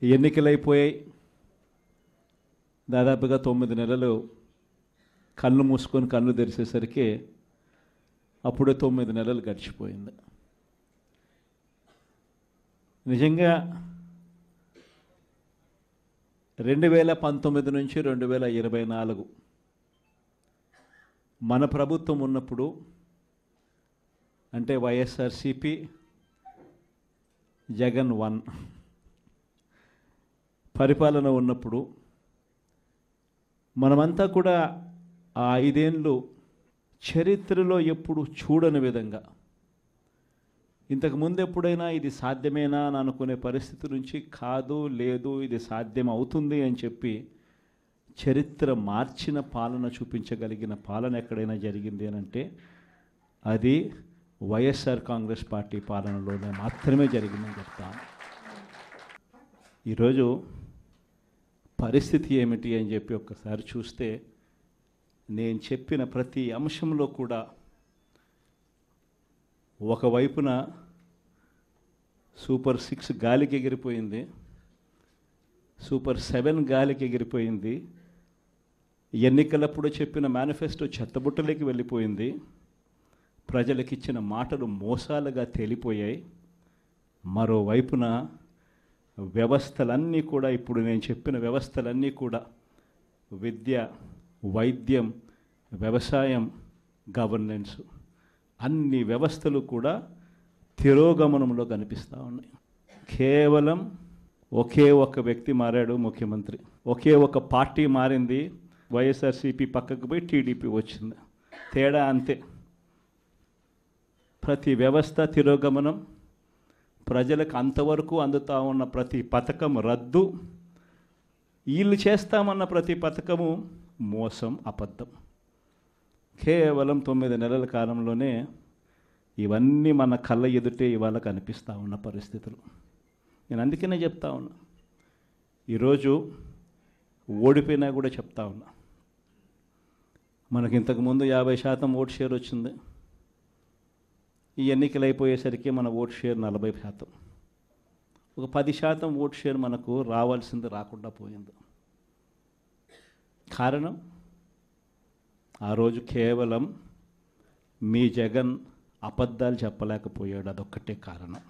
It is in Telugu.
ఎన్నికలైపోయాయి. దాదాపుగా 9 నెలలు కళ్ళు మూసుకొని కళ్ళు తెరిచేసరికి అప్పుడే 9 నెలలు గడిచిపోయింది. నిజంగా 2019 నుంచి 2024 మన ప్రభుత్వం ఉన్నప్పుడు, అంటే వైఎస్ఆర్సిపి జగన్ 1 పరిపాలన ఉన్నప్పుడు మనమంతా కూడా ఆ 5 ఏళ్ళు చరిత్రలో ఎప్పుడు చూడని విధంగా, ఇంతకుముందు ఎప్పుడైనా ఇది సాధ్యమేనా అని అనుకునే పరిస్థితి నుంచి కాదు, లేదు, ఇది సాధ్యం అవుతుంది అని చెప్పి చరిత్ర మార్చిన పాలన చూపించగలిగిన పాలన ఎక్కడైనా జరిగింది అని అంటే అది వైఎస్ఆర్ కాంగ్రెస్ పార్టీ పాలనలోనే మాత్రమే జరిగిందని చెప్తాను. ఈరోజు పరిస్థితి ఏమిటి అని చెప్పి ఒక్కసారి చూస్తే, నేను చెప్పిన ప్రతి అంశంలో కూడా ఒకవైపున సూపర్ 6 గాలికి ఎగిరిపోయింది, సూపర్ 7 గాలికి ఎగిరిపోయింది, ఎన్నికలప్పుడు చెప్పిన మేనిఫెస్టో చెత్తబుట్టలోకి వెళ్ళిపోయింది, ప్రజలకు ఇచ్చిన మాటలు మోసాలుగా తేలిపోయాయి. మరోవైపున వ్యవస్థలన్నీ కూడా, ఇప్పుడు నేను చెప్పిన వ్యవస్థలన్నీ కూడా, విద్య, వైద్యం, వ్యవసాయం, గవర్నెన్స్, అన్ని వ్యవస్థలు కూడా తిరోగమనంలో కనిపిస్తూ ఉన్నాయి. కేవలం ఒకే ఒక వ్యక్తి మారాడు, ముఖ్యమంత్రి. ఒకే ఒక పార్టీ మారింది, వైఎస్ఆర్సీపీ పక్కకు పోయి టీడీపీ వచ్చింది. తేడా అంతే. ప్రతి వ్యవస్థ తిరోగమనం, ప్రజలకు అంతవరకు అందుతూ ఉన్న ప్రతి పథకం రద్దు, వీళ్ళు చేస్తామన్న ప్రతి పథకము మోసం, అబద్ధం. కేవలం 9 నెలల కాలంలోనే ఇవన్నీ మన కళ్ళ ఎదుటే ఇవాళ కనిపిస్తూ ఉన్న పరిస్థితులు. నేను అందుకనే చెప్తా ఉన్నా, ఈరోజు ఓడిపోయినా కూడా చెప్తా ఉన్నా, మనకి ఇంతకుముందు 50% ఓట్ షేర్ వచ్చింది. ఈ ఎన్నికలు అయిపోయేసరికి మన ఓట్ షేర్ 40%. ఒక 10% ఓట్ షేర్ మనకు రావాల్సింది రాకుండా పోయింది. కారణం, ఆ రోజు కేవలం మీ జగన్ అబద్ధాలు చెప్పలేకపోయాడు, అదొక్కటే కారణం.